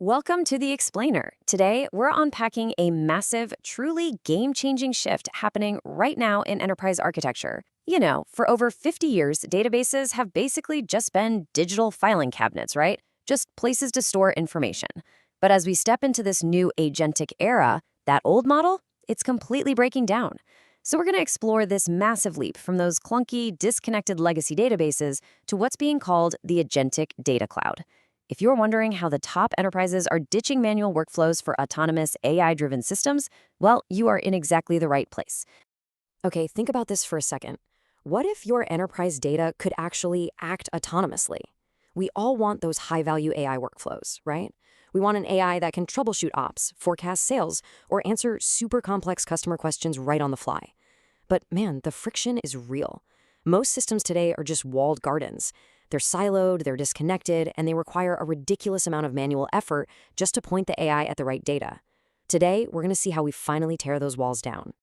Welcome to The Explainer. Today, we're unpacking a massive, truly game-changing shift happening right now in enterprise architecture. For over 50 years, databases have basically just been digital filing cabinets, right? Just places to store information. But as we step into this new agentic era, that old model, it's completely breaking down. So we're going to explore this massive leap from those clunky, disconnected legacy databases to what's being called the Agentic Data Cloud. If you're wondering how the top enterprises are ditching manual workflows for autonomous AI-driven systems, well, you are in exactly the right place. Okay, think about this for a second. What if your enterprise data could actually act autonomously? We all want those high-value AI workflows, right? We want an AI that can troubleshoot ops, forecast sales, or answer super complex customer questions right on the fly. But man, the friction is real. Most systems today are just walled gardens. They're siloed, they're disconnected, and they require a ridiculous amount of manual effort just to point the AI at the right data. Today, we're going to see how we finally tear those walls down.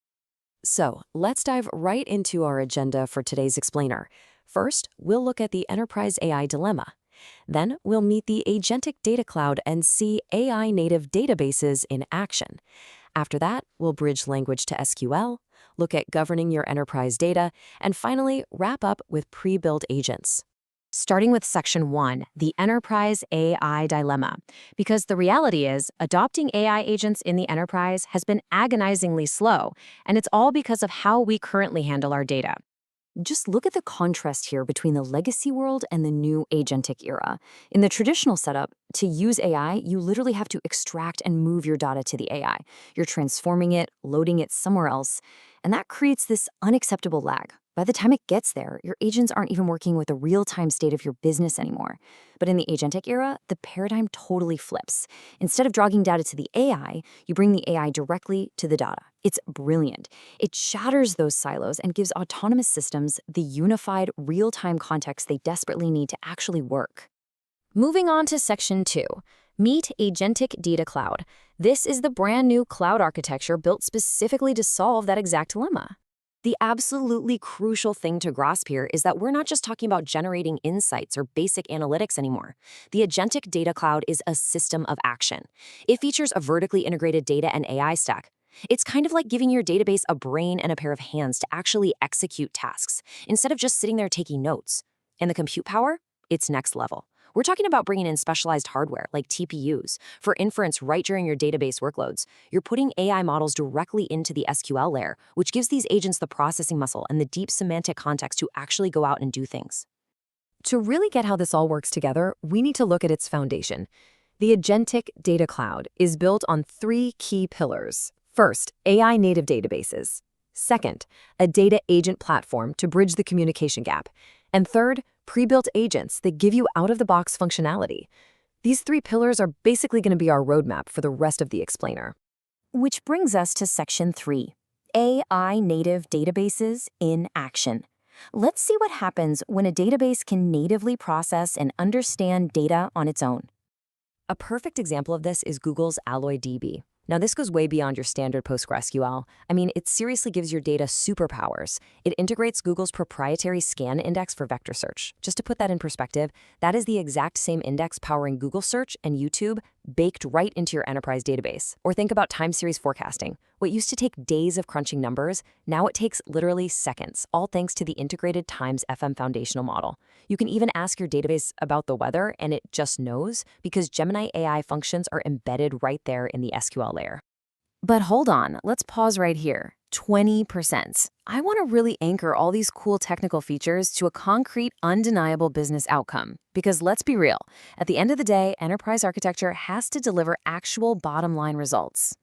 So, let's dive right into our agenda for today's explainer. First, we'll look at the enterprise AI dilemma. Then, we'll meet the Agentic Data Cloud and see AI-native databases in action. After that, we'll bridge language to SQL, look at governing your enterprise data, and finally, wrap up with pre-built agents. Starting with Section 1, the Enterprise AI Dilemma. Because the reality is, adopting AI agents in the enterprise has been agonizingly slow, and it's all because of how we currently handle our data. Just look at the contrast here between the legacy world and the new agentic era. In the traditional setup, to use AI, you literally have to extract and move your data to the AI. You're transforming it, loading it somewhere else, and that creates this unacceptable lag. By the time it gets there, your agents aren't even working with the real-time state of your business anymore. But in the agentic era, the paradigm totally flips. Instead of dragging data to the AI, you bring the AI directly to the data. It's brilliant. It shatters those silos and gives autonomous systems the unified, real-time context they desperately need to actually work. Moving on to Section 2. Meet Agentic Data Cloud. This is the brand new cloud architecture built specifically to solve that exact dilemma. The absolutely crucial thing to grasp here is that we're not just talking about generating insights or basic analytics anymore. The Agentic Data Cloud is a system of action. It features a vertically integrated data and AI stack. It's kind of like giving your database a brain and a pair of hands to actually execute tasks, instead of just sitting there taking notes. And the compute power? It's next level. We're talking about bringing in specialized hardware like TPUs for inference right during your database workloads. You're putting AI models directly into the SQL layer, which gives these agents the processing muscle and the deep semantic context to actually go out and do things. To really get how this all works together, we need to look at its foundation. The Agentic Data Cloud is built on three key pillars. First, AI-native databases. Second, a data agent platform to bridge the communication gap. And third, pre-built agents that give you out-of-the-box functionality. These three pillars are basically going to be our roadmap for the rest of the explainer. Which brings us to Section 3, AI-native databases in action. Let's see what happens when a database can natively process and understand data on its own. A perfect example of this is Google's AlloyDB. Now, this goes way beyond your standard PostgreSQL. It seriously gives your data superpowers. It integrates Google's proprietary scan index for vector search. Just to put that in perspective, that is the exact same index powering Google Search and YouTube baked right into your enterprise database. Or think about time series forecasting. What used to take days of crunching numbers, now it takes literally seconds, all thanks to the integrated Times FM foundational model. You can even ask your database about the weather, and it just knows because Gemini AI functions are embedded right there in the SQL layer. But hold on, let's pause right here. 20%. I want to really anchor all these cool technical features to a concrete, undeniable business outcome. Because let's be real, at the end of the day, enterprise architecture has to deliver actual bottom-line results.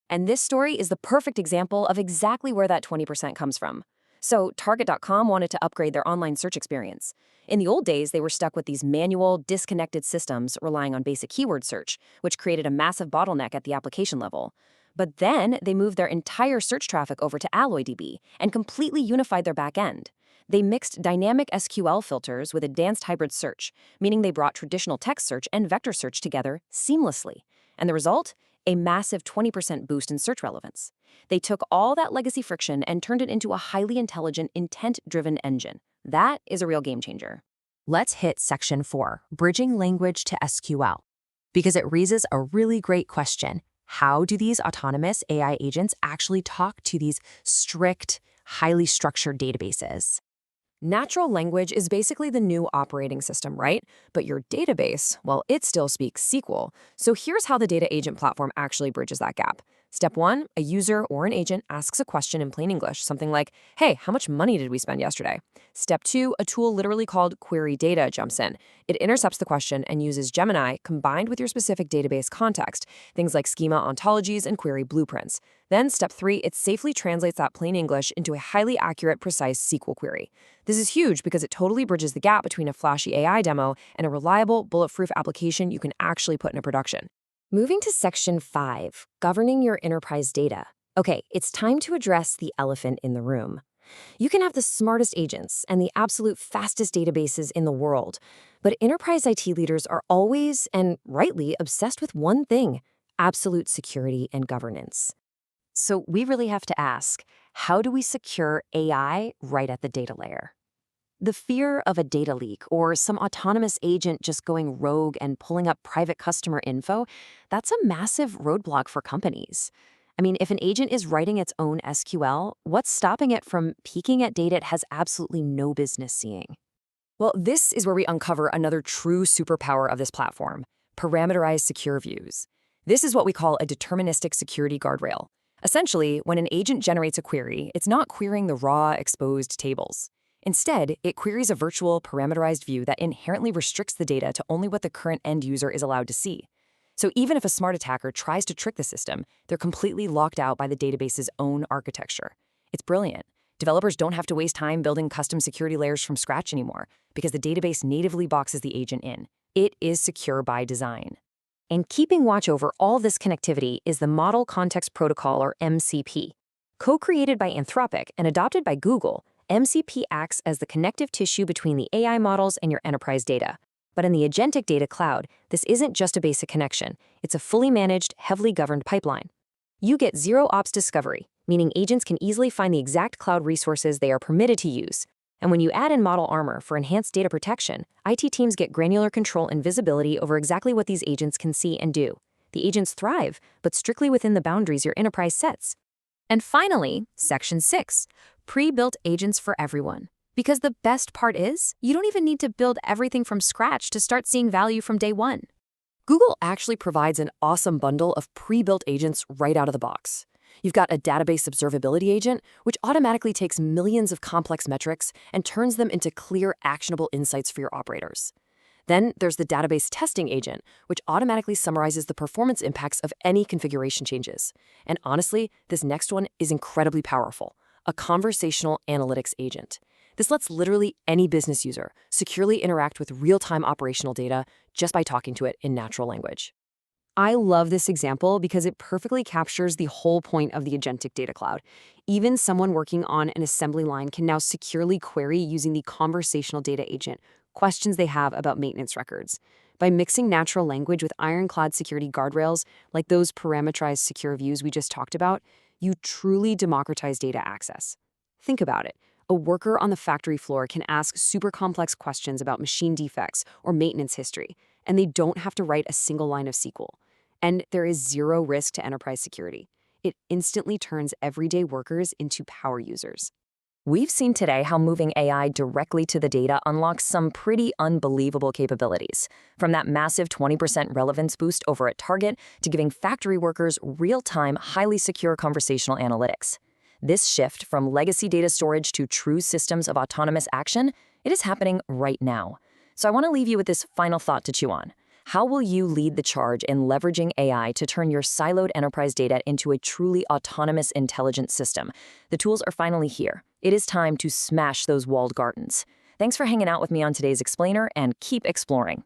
And this story is the perfect example of exactly where that 20% comes from. So Target.com wanted to upgrade their online search experience. In the old days, they were stuck with these manual, disconnected systems relying on basic keyword search, which created a massive bottleneck at the application level. But then they moved their entire search traffic over to AlloyDB and completely unified their backend. They mixed dynamic SQL filters with advanced hybrid search, meaning they brought traditional text search and vector search together seamlessly. And the result? A massive 20% boost in search relevance. They took all that legacy friction and turned it into a highly intelligent, intent-driven engine. That is a real game changer. Let's hit Section 4, bridging language to SQL. Because it raises a really great question. How do these autonomous AI agents actually talk to these strict, highly structured databases? Natural language is basically the new operating system, right? But your database, well, it still speaks SQL. So here's how the data agent platform actually bridges that gap. Step one, a user or an agent asks a question in plain English, something like, hey, how much money did we spend yesterday? Step two, a tool literally called Query Data jumps in. It intercepts the question and uses Gemini combined with your specific database context, things like schema ontologies and query blueprints. Then step three, it safely translates that plain English into a highly accurate, precise SQL query. This is huge because it totally bridges the gap between a flashy AI demo and a reliable, bulletproof application you can actually put into production. Moving to Section 5, Governing Your Enterprise Data. Okay, it's time to address the elephant in the room. You can have the smartest agents and the absolute fastest databases in the world, but enterprise IT leaders are always, and rightly, obsessed with one thing: absolute security and governance. So we really have to ask, how do we secure AI right at the data layer? The fear of a data leak or some autonomous agent just going rogue and pulling up private customer info, that's a massive roadblock for companies. I mean, if an agent is writing its own SQL, what's stopping it from peeking at data it has absolutely no business seeing? Well, this is where we uncover another true superpower of this platform: parameterized secure views. This is what we call a deterministic security guardrail. Essentially, when an agent generates a query, it's not querying the raw, exposed tables. Instead, it queries a virtual, parameterized view that inherently restricts the data to only what the current end user is allowed to see. So even if a smart attacker tries to trick the system, they're completely locked out by the database's own architecture. It's brilliant. Developers don't have to waste time building custom security layers from scratch anymore because the database natively boxes the agent in. It is secure by design. And keeping watch over all this connectivity is the Model Context Protocol, or MCP. Co-created by Anthropic and adopted by Google, MCP acts as the connective tissue between the AI models and your enterprise data. But in the Agentic Data Cloud, this isn't just a basic connection. It's a fully managed, heavily governed pipeline. You get zero-ops discovery, meaning agents can easily find the exact cloud resources they are permitted to use. And when you add in Model Armor for enhanced data protection, IT teams get granular control and visibility over exactly what these agents can see and do. The agents thrive, but strictly within the boundaries your enterprise sets. And finally, Section 6, pre-built agents for everyone. Because the best part is, you don't even need to build everything from scratch to start seeing value from day one. Google actually provides an awesome bundle of pre-built agents right out of the box. You've got a database observability agent, which automatically takes millions of complex metrics and turns them into clear, actionable insights for your operators. Then there's the database testing agent, which automatically summarizes the performance impacts of any configuration changes. And honestly, this next one is incredibly powerful: a conversational analytics agent. This lets literally any business user securely interact with real-time operational data just by talking to it in natural language. I love this example because it perfectly captures the whole point of the Agentic Data Cloud. Even someone working on an assembly line can now securely query using the conversational data agent questions they have about maintenance records. By mixing natural language with ironclad security guardrails, like those parameterized secure views we just talked about, you truly democratize data access. Think about it. A worker on the factory floor can ask super complex questions about machine defects or maintenance history, and they don't have to write a single line of SQL. And there is zero risk to enterprise security. It instantly turns everyday workers into power users. We've seen today how moving AI directly to the data unlocks some pretty unbelievable capabilities, from that massive 20% relevance boost over at Target to giving factory workers real-time, highly secure conversational analytics. This shift from legacy data storage to true systems of autonomous action, it is happening right now. So I want to leave you with this final thought to chew on. How will you lead the charge in leveraging AI to turn your siloed enterprise data into a truly autonomous, intelligent system? The tools are finally here. It is time to smash those walled gardens. Thanks for hanging out with me on today's Explainer, and keep exploring.